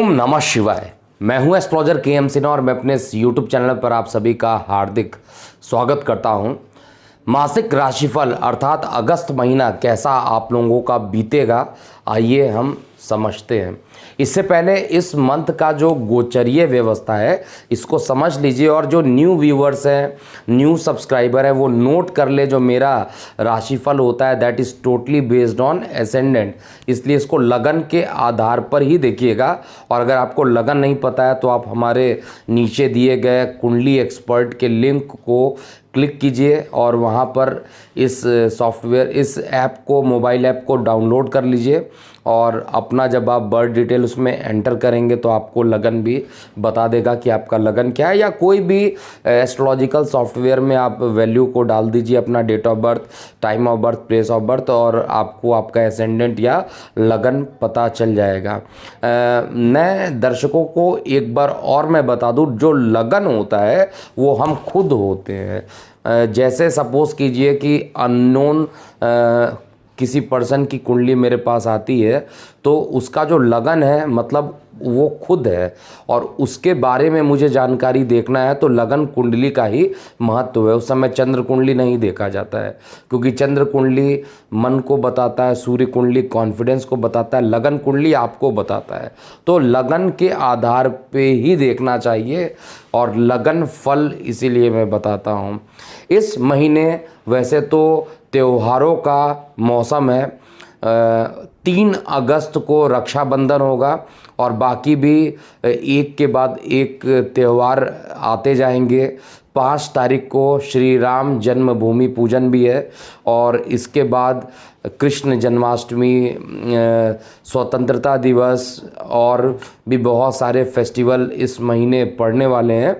ओम नमः शिवाय। मैं हूं एस्ट्रोलॉजर के.एम. सिन्हा और मैं अपने इस यूट्यूब चैनल पर आप सभी का हार्दिक स्वागत करता हूं। मासिक राशिफल अर्थात अगस्त महीना कैसा आप लोगों का बीतेगा, आइए हम समझते हैं। इससे पहले इस मंथ का जो गोचरीय व्यवस्था है इसको समझ लीजिए, और जो न्यू व्यूअर्स हैं, न्यू सब्सक्राइबर है, वो नोट कर ले। जो मेरा राशिफल होता है that is totally based on ascendant, इसलिए इसको लगन के आधार पर ही देखिएगा। और अगर आपको लगन नहीं पता है तो आप हमारे नीचे दिए गए कुंडली एक्सपर्ट के लिंक को क्लिक कीजिए और वहाँ पर इस सॉफ्टवेयर, इस ऐप को, मोबाइल ऐप को डाउनलोड कर लीजिए। और अपना जब आप बर्थ डिटेल उसमें एंटर करेंगे तो आपको लगन भी बता देगा कि आपका लगन क्या है। या कोई भी एस्ट्रोलॉजिकल सॉफ्टवेयर में आप वैल्यू को डाल दीजिए, अपना date of birth, time of birth, place of birth, और आपको आपका एसेंडेंट या लगन पता चल जाएगा। नए दर्शकों को एक बार और मैं बता दूं, जो लगन होता है वो हम खुद होते हैं। जैसे सपोज कीजिए कि अननोन किसी पर्सन की कुंडली मेरे पास आती है तो उसका जो लगन है मतलब वो खुद है, और उसके बारे में मुझे जानकारी देखना है तो लगन कुंडली का ही महत्व है। उस समय चंद्र कुंडली नहीं देखा जाता है, क्योंकि चंद्र कुंडली मन को बताता है, सूर्य कुंडली कॉन्फिडेंस को बताता है, लगन कुंडली आपको बताता है। तो लगन के आधार पे ही देखना चाहिए, और लगन फल इसीलिए मैं बताता हूँ। इस महीने वैसे तो त्योहारों का मौसम है। 3 अगस्त को रक्षाबंधन होगा और बाकी भी एक के बाद एक त्यौहार आते जाएंगे। 5 तारीख को श्री राम जन्मभूमि पूजन भी है, और इसके बाद कृष्ण जन्माष्टमी, स्वतंत्रता दिवस और भी बहुत सारे फेस्टिवल इस महीने पड़ने वाले हैं।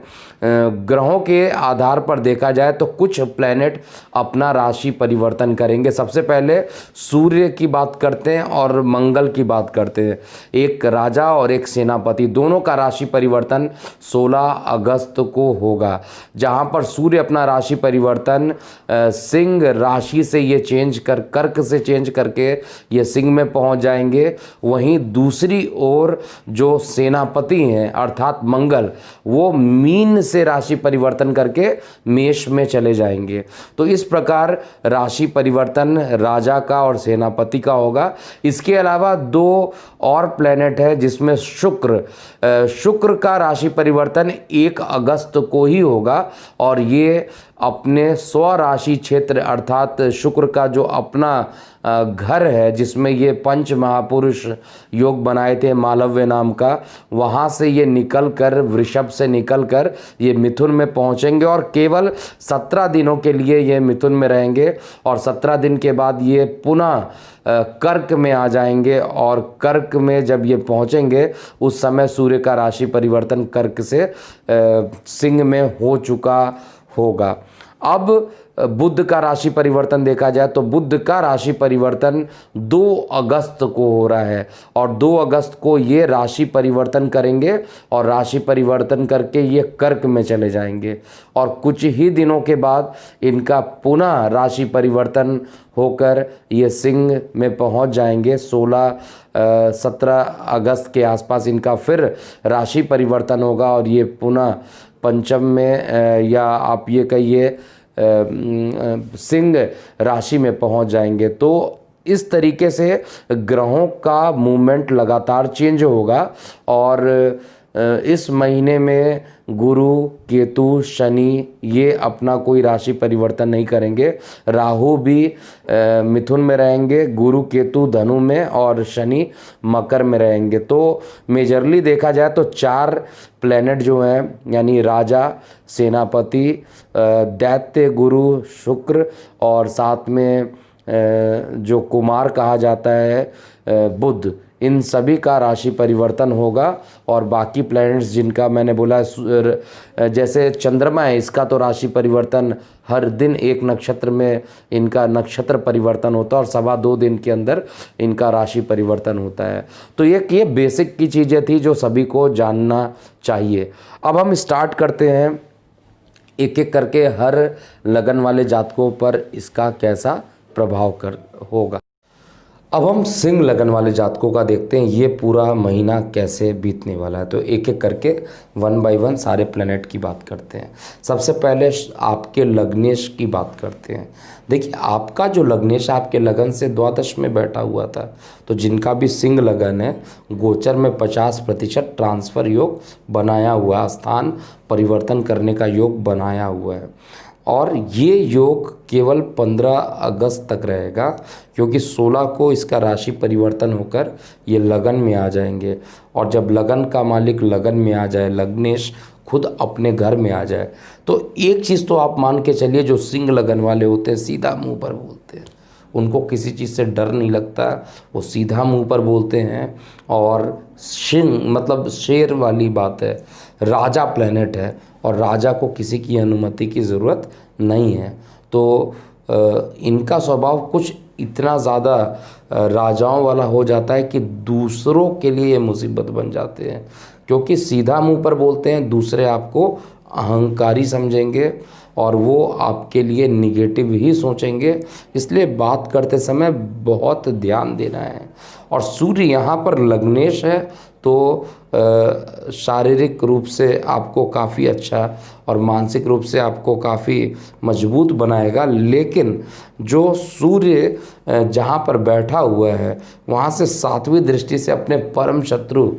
ग्रहों के आधार पर देखा जाए तो कुछ प्लैनेट अपना राशि परिवर्तन करेंगे। सबसे पहले सूर्य की बात करते हैं और मंगल की बात करते हैं। एक राजा और एक सेनापति, दोनों का राशि परिवर्तन 16 अगस्त को होगा, जहां पर सूर्य अपना राशि परिवर्तन सिंह राशि से ये चेंज कर कर्क से चेंज करके ये सिंह में पहुंच जाएंगे। वहीं दूसरी ओर जो सेनापति हैं अर्थात मंगल, वो मीन से राशि परिवर्तन करके मेष में चले जाएंगे। तो इस प्रकार राशि परिवर्तन राजा का और सेनापति का होगा। इसके अलावा 2 और प्लेनेट है जिसमें शुक्र का राशि परिवर्तन 1 अगस्त को ही होगा, और ये अपने स्वराशि क्षेत्र अर्थात शुक्र का जो अपना घर है जिसमें ये 5 महापुरुष योग बनाए थे मालव्य नाम का, वहाँ से ये निकल कर, वृषभ से निकल कर ये मिथुन में पहुँचेंगे, और केवल 17 दिनों के लिए ये मिथुन में रहेंगे, और 17 दिन के बाद ये पुनः कर्क में आ जाएंगे। और कर्क में जब ये पहुँचेंगे उस समय सूर्य का राशि परिवर्तन कर्क से सिंह में हो चुका होगा। अब बुध का राशि परिवर्तन देखा जाए तो बुध का राशि परिवर्तन 2 अगस्त को हो रहा है, और 2 अगस्त को ये राशि परिवर्तन करेंगे और राशि परिवर्तन करके ये कर्क में चले जाएंगे, और कुछ ही दिनों के बाद इनका पुनः राशि परिवर्तन होकर ये सिंह में पहुंच जाएंगे। 17 अगस्त के आसपास इनका फिर राशि परिवर्तन होगा और ये पुनः पंचम में या आप ये कहिए सिंह राशि में पहुंच जाएंगे। तो इस तरीके से ग्रहों का मूवमेंट लगातार चेंज होगा, और इस महीने में गुरु, केतु, शनि ये अपना कोई राशि परिवर्तन नहीं करेंगे। राहु भी मिथुन में रहेंगे, गुरु केतु धनु में, और शनि मकर में रहेंगे। तो मेजरली देखा जाए तो 4 प्लैनेट जो हैं यानी राजा, सेनापति, दैत्य गुरु शुक्र, और साथ में जो कुमार कहा जाता है बुध, इन सभी का राशि परिवर्तन होगा। और बाकी प्लैनेट्स जिनका मैंने बोला, जैसे चंद्रमा है इसका तो राशि परिवर्तन हर दिन एक नक्षत्र में इनका नक्षत्र परिवर्तन होता है, और 2.25 दिन के अंदर इनका राशि परिवर्तन होता है। तो ये बेसिक की चीज़ें थी जो सभी को जानना चाहिए। अब हम स्टार्ट करते हैं एक एक करके हर लगन वाले जातकों पर इसका कैसा प्रभाव होगा। अब हम सिंह लगन वाले जातकों का देखते हैं ये पूरा महीना कैसे बीतने वाला है। तो एक एक करके 1 बाय 1 सारे प्लैनेट की बात करते हैं। सबसे पहले आपके लग्नेश की बात करते हैं। देखिए, आपका जो लग्नेश आपके लगन से द्वादश में बैठा हुआ था, तो जिनका भी सिंह लगन है, गोचर में 50% ट्रांसफ़र योग बनाया हुआ, स्थान परिवर्तन करने का योग बनाया हुआ है। और ये योग केवल 15 अगस्त तक रहेगा, क्योंकि 16 को इसका राशि परिवर्तन होकर ये लगन में आ जाएंगे। और जब लगन का मालिक लगन में आ जाए, लग्नेश खुद अपने घर में आ जाए, तो एक चीज़ तो आप मान के चलिए, जो सिंह लगन वाले होते हैं सीधा मुंह पर बोलते हैं, उनको किसी चीज़ से डर नहीं लगता, वो सीधा मुंह पर बोलते हैं। और सिंह मतलब शेर वाली बात है, राजा प्लेनेट है और राजा को किसी की अनुमति की ज़रूरत नहीं है। तो इनका स्वभाव कुछ इतना ज़्यादा राजाओं वाला हो जाता है कि दूसरों के लिए ये मुसीबत बन जाते हैं, क्योंकि सीधा मुंह पर बोलते हैं, दूसरे आपको अहंकारी समझेंगे और वो आपके लिए निगेटिव ही सोचेंगे। इसलिए बात करते समय बहुत ध्यान देना है। और सूर्य यहाँ पर लग्नेश है, तो शारीरिक रूप से आपको काफ़ी अच्छा और मानसिक रूप से आपको काफ़ी मजबूत बनाएगा। लेकिन जो सूर्य जहाँ पर बैठा हुआ है, वहाँ से 7वीं दृष्टि से अपने परम शत्रु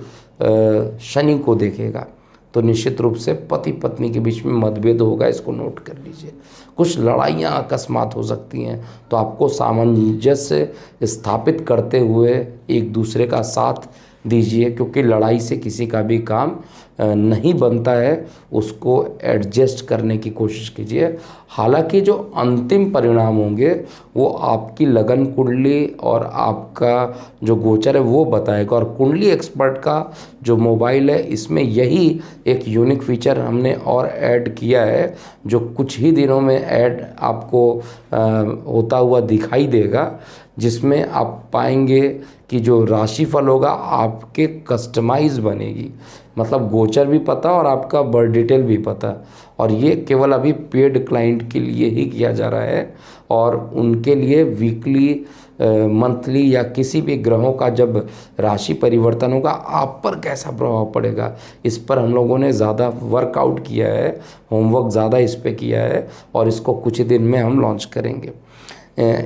शनि को देखेगा, तो निश्चित रूप से पति पत्नी के बीच में मतभेद होगा। इसको नोट कर लीजिए। कुछ लड़ाइयाँ अकस्मात हो सकती हैं, तो आपको सामंजस्य स्थापित करते हुए एक दूसरे का साथ दीजिए, क्योंकि लड़ाई से किसी का भी काम नहीं बनता है। उसको एडजस्ट करने की कोशिश कीजिए। हालांकि जो अंतिम परिणाम होंगे वो आपकी लगन कुंडली और आपका जो गोचर है वो बताएगा। और कुंडली एक्सपर्ट का जो मोबाइल है, इसमें यही एक यूनिक फीचर हमने और ऐड किया है, जो कुछ ही दिनों में ऐड आपको होता हुआ दिखाई देगा, जिसमें आप पाएंगे कि जो राशिफल होगा आपके कस्टमाइज बनेगी। मतलब गोचर भी पता और आपका बर्थ डिटेल भी पता। और ये केवल अभी पेड क्लाइंट के लिए ही किया जा रहा है, और उनके लिए वीकली, मंथली या किसी भी ग्रहों का जब राशि परिवर्तन होगा, आप पर कैसा प्रभाव पड़ेगा, इस पर हम लोगों ने ज़्यादा वर्कआउट किया है, होमवर्क ज़्यादा इस पे किया है, और इसको कुछ ही दिन में हम लॉन्च करेंगे।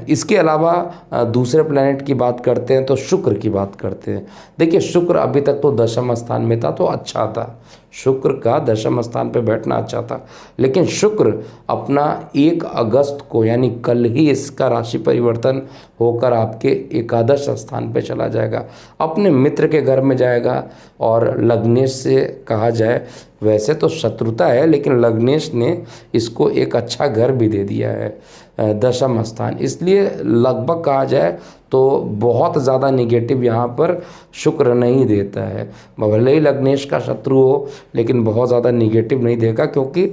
इसके अलावा दूसरे प्लैनेट की बात करते हैं तो शुक्र की बात करते हैं। देखिए, शुक्र अभी तक तो दशम स्थान में था, तो अच्छा था, शुक्र का दशम स्थान पे बैठना अच्छा था। लेकिन शुक्र अपना 1 अगस्त को, यानी कल ही, इसका राशि परिवर्तन होकर आपके एकादश स्थान पे चला जाएगा, अपने मित्र के घर में जाएगा। और लग्नेश से कहा जाए, वैसे तो शत्रुता है, लेकिन लग्नेश ने इसको एक अच्छा घर भी दे दिया है, दशम स्थान। इसलिए लगभग कहा जाए तो बहुत ज़्यादा निगेटिव यहाँ पर शुक्र नहीं देता है। भले ही लग्नेश का शत्रु हो, लेकिन बहुत ज़्यादा निगेटिव नहीं देगा, क्योंकि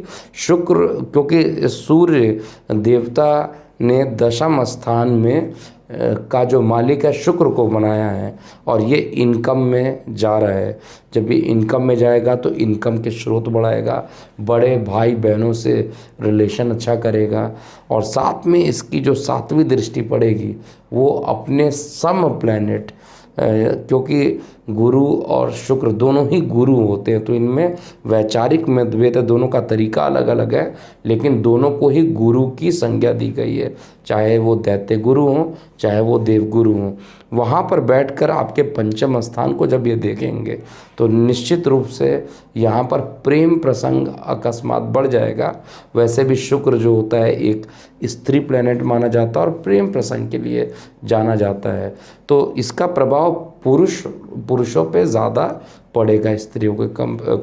सूर्य देवता ने दशम स्थान में का जो मालिक है शुक्र को बनाया है, और ये इनकम में जा रहा है। जब ये इनकम में जाएगा तो इनकम के स्रोत बढ़ाएगा, बड़े भाई बहनों से रिलेशन अच्छा करेगा। और साथ में इसकी जो 7वीं दृष्टि पड़ेगी वो अपने सम प्लैनेट, क्योंकि गुरु और शुक्र दोनों ही गुरु होते हैं, तो इनमें वैचारिक मतभेद है, दोनों का तरीका अलग अलग है, लेकिन दोनों को ही गुरु की संज्ञा दी गई है, चाहे वो दैत्य गुरु हों चाहे वो देव गुरु हों। वहाँ पर बैठकर आपके पंचम स्थान को जब ये देखेंगे तो निश्चित रूप से यहाँ पर प्रेम प्रसंग अकस्मात बढ़ जाएगा। वैसे भी शुक्र जो होता है एक स्त्री प्लैनेट माना जाता है और प्रेम प्रसंग के लिए जाना जाता है, तो इसका प्रभाव पुरुषों पे ज़्यादा पड़ेगा स्त्रियों के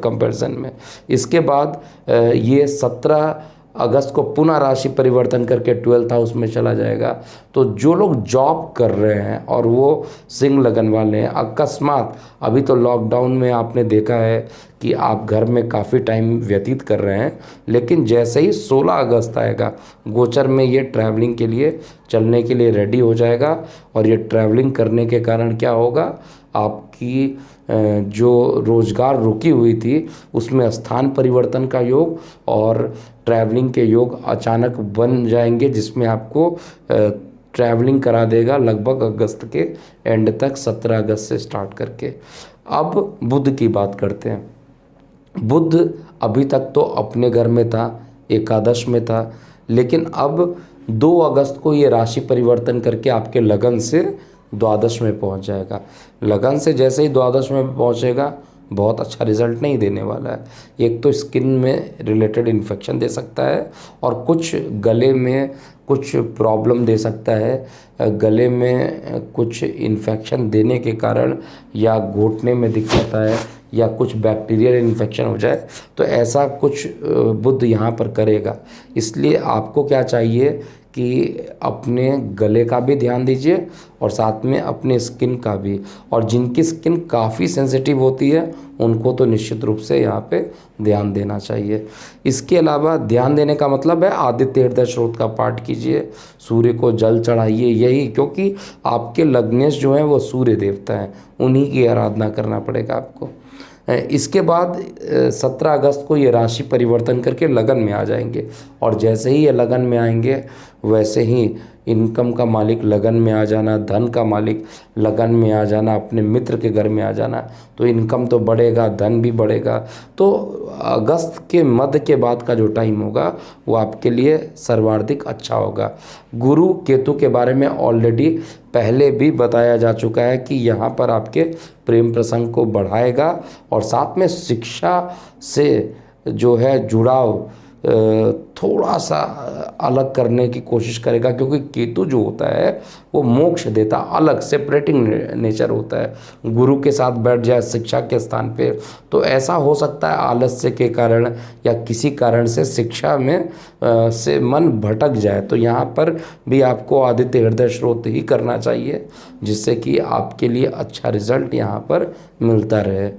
कंपैरिजन में। इसके बाद ये 17 अगस्त को पुनः राशि परिवर्तन करके 12th हाउस में चला जाएगा। तो जो लोग जॉब कर रहे हैं और वो सिंह लगन वाले हैं, अकस्मात अभी तो लॉकडाउन में आपने देखा है कि आप घर में काफ़ी टाइम व्यतीत कर रहे हैं, लेकिन जैसे ही 16 अगस्त आएगा, गोचर में ये ट्रैवलिंग के लिए चलने के लिए रेडी हो जाएगा। और ये ट्रैवलिंग करने के कारण क्या होगा, आपकी जो रोजगार रुकी हुई थी उसमें स्थान परिवर्तन का योग और ट्रैवलिंग के योग अचानक बन जाएंगे, जिसमें आपको ट्रैवलिंग करा देगा लगभग अगस्त के एंड तक, 17 अगस्त से स्टार्ट करके। अब बुध की बात करते हैं। बुध अभी तक तो अपने घर में था, एकादश में था, लेकिन अब 2 अगस्त को ये राशि परिवर्तन करके आपके लगन से द्वादश में पहुंच जाएगा। लगन से जैसे ही द्वादश में पहुंचेगा बहुत अच्छा रिजल्ट नहीं देने वाला है। एक तो स्किन में रिलेटेड इन्फेक्शन दे सकता है और कुछ गले में कुछ प्रॉब्लम दे सकता है। गले में कुछ इन्फेक्शन देने के कारण या घुटने में दिक्कत है या कुछ बैक्टीरियल इन्फेक्शन हो जाए, तो ऐसा कुछ बुध यहाँ पर करेगा। इसलिए आपको क्या चाहिए कि अपने गले का भी ध्यान दीजिए और साथ में अपने स्किन का भी। और जिनकी स्किन काफ़ी सेंसिटिव होती है उनको तो निश्चित रूप से यहाँ पे ध्यान देना चाहिए। इसके अलावा ध्यान देने का मतलब है आदित्य हृदय स्रोत का पाठ कीजिए, सूर्य को जल चढ़ाइए, यही क्योंकि आपके लग्नेश जो हैं वो सूर्य देवता हैं, उन्हीं की आराधना करना पड़ेगा आपको। इसके बाद 17 अगस्त को ये राशि परिवर्तन करके लगन में आ जाएंगे और जैसे ही ये लगन में आएंगे वैसे ही इनकम का मालिक लगन में आ जाना, धन का मालिक लगन में आ जाना, अपने मित्र के घर में आ जाना, तो इनकम तो बढ़ेगा, धन भी बढ़ेगा। तो अगस्त के मध्य के बाद का जो टाइम होगा वो आपके लिए सर्वाधिक अच्छा होगा। गुरु केतु के बारे में ऑलरेडी पहले भी बताया जा चुका है कि यहाँ पर आपके प्रेम प्रसंग को बढ़ाएगा और साथ में शिक्षा से जो है जुड़ाव थोड़ा सा अलग करने की कोशिश करेगा, क्योंकि केतु जो होता है वो मोक्ष देता, अलग सेपरेटिंग नेचर होता है। गुरु के साथ बैठ जाए शिक्षा के स्थान पे तो ऐसा हो सकता है आलस्य के कारण या किसी कारण से शिक्षा में से मन भटक जाए, तो यहाँ पर भी आपको आदित्य हृदय स्रोत ही करना चाहिए जिससे कि आपके लिए अच्छा रिजल्ट यहाँ पर मिलता रहे।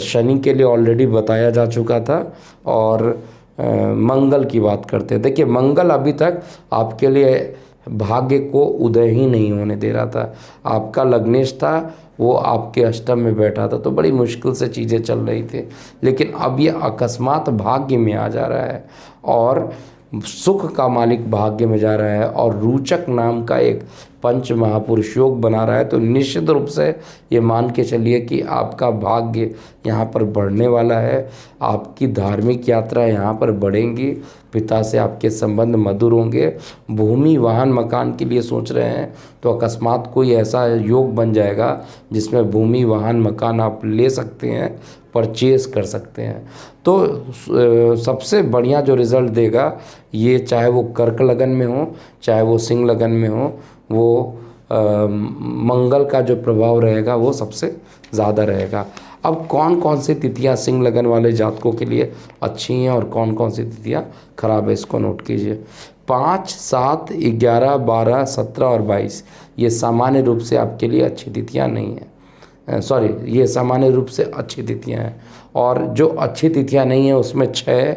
शनि के लिए ऑलरेडी बताया जा चुका था। और मंगल की बात करते हैं। देखिए मंगल अभी तक आपके लिए भाग्य को उदय ही नहीं होने दे रहा था। आपका लग्नेश था वो आपके अष्टम में बैठा था, तो बड़ी मुश्किल से चीज़ें चल रही थी, लेकिन अब ये अकस्मात भाग्य में आ जा रहा है और सुख का मालिक भाग्य में जा रहा है और रोचक नाम का एक पंच महापुरुष योग बना रहा है। तो निश्चित रूप से ये मान के चलिए कि आपका भाग्य यहाँ पर बढ़ने वाला है, आपकी धार्मिक यात्रा यहाँ पर बढ़ेंगी, पिता से आपके संबंध मधुर होंगे। भूमि वाहन मकान के लिए सोच रहे हैं तो अकस्मात कोई ऐसा योग बन जाएगा जिसमें भूमि वाहन मकान आप ले सकते हैं, परचेज कर सकते हैं। तो सबसे बढ़िया जो रिज़ल्ट देगा ये, चाहे वो कर्क लगन में हो चाहे वो सिंह लगन में हो, वो मंगल का जो प्रभाव रहेगा वो सबसे ज़्यादा रहेगा। अब कौन कौन सी तिथियां सिंह लगन वाले जातकों के लिए अच्छी हैं और कौन कौन सी तिथियां खराब है, इसको नोट कीजिए। 5, 7, 11, 12, 17 और 22 ये सामान्य रूप से आपके लिए अच्छी तिथियां नहीं हैं। ये सामान्य रूप से अच्छी तिथियां हैं। और जो अच्छी तिथियां नहीं हैं उसमें 6,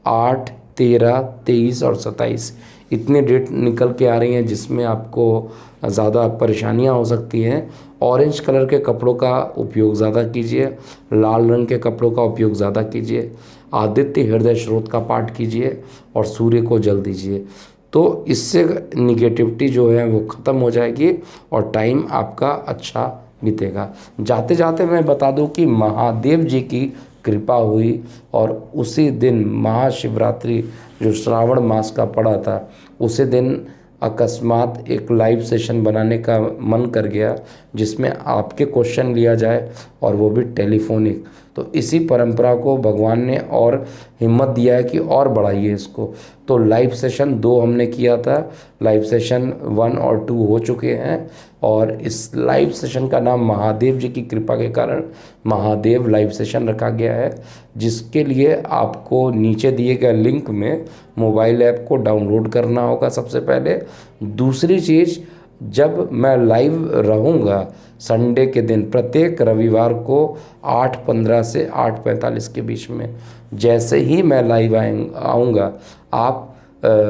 8, 13, 23 और 27 इतनी डेट निकल के आ रही हैं जिसमें आपको ज़्यादा परेशानियां हो सकती हैं। ऑरेंज कलर के कपड़ों का उपयोग ज़्यादा कीजिए, लाल रंग के कपड़ों का उपयोग ज़्यादा कीजिए, आदित्य हृदय स्रोत का पाठ कीजिए और सूर्य को जल दीजिए। तो इससे निगेटिविटी जो है वो ख़त्म हो जाएगी और टाइम आपका अच्छा बीतेगा। जाते जाते मैं बता दूं कि महादेव जी की कृपा हुई और उसी दिन महाशिवरात्रि जो श्रावण मास का पड़ा था, उसी दिन अकस्मात एक लाइव सेशन बनाने का मन कर गया जिसमें आपके क्वेश्चन लिया जाए और वो भी टेलीफोनिक। तो इसी परंपरा को भगवान ने और हिम्मत दिया है कि और बढ़ाइए इसको। तो लाइव सेशन 2 हमने किया था, लाइव सेशन 1 और 2 हो चुके हैं और इस लाइव सेशन का नाम महादेव जी की कृपा के कारण महादेव लाइव सेशन रखा गया है, जिसके लिए आपको नीचे दिए गए लिंक में मोबाइल ऐप को डाउनलोड करना होगा सबसे पहले। दूसरी चीज़, जब मैं लाइव रहूँगा संडे के दिन प्रत्येक रविवार को 8:15 से 8:45 के बीच में, जैसे ही मैं लाइव आऊँगा आप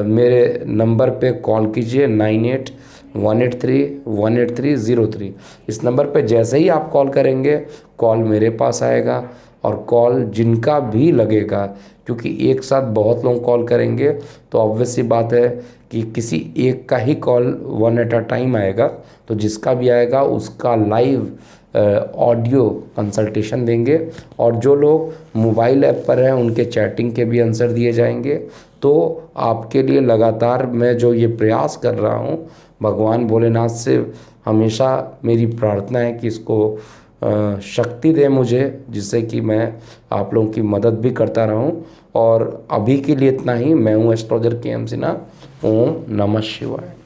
मेरे नंबर पे कॉल कीजिए 9818318303। इस नंबर पे जैसे ही आप कॉल करेंगे कॉल मेरे पास आएगा और कॉल जिनका भी लगेगा, क्योंकि एक साथ बहुत लोग कॉल करेंगे तो ऑब्वियस सी बात है कि किसी एक का ही कॉल 1 एट अ टाइम आएगा, तो जिसका भी आएगा उसका लाइव ऑडियो कंसल्टेशन देंगे। और जो लोग मोबाइल ऐप पर हैं उनके चैटिंग के भी आंसर दिए जाएंगे। तो आपके लिए लगातार मैं जो ये प्रयास कर रहा हूँ, भगवान भोलेनाथ से हमेशा मेरी प्रार्थना है कि इसको शक्ति दे मुझे, जिससे कि मैं आप लोगों की मदद भी करता रहूं। और अभी के लिए इतना ही। मैं हूं एस्ट्रोलॉजर के एम सिन्हा। ओम नमः शिवाय।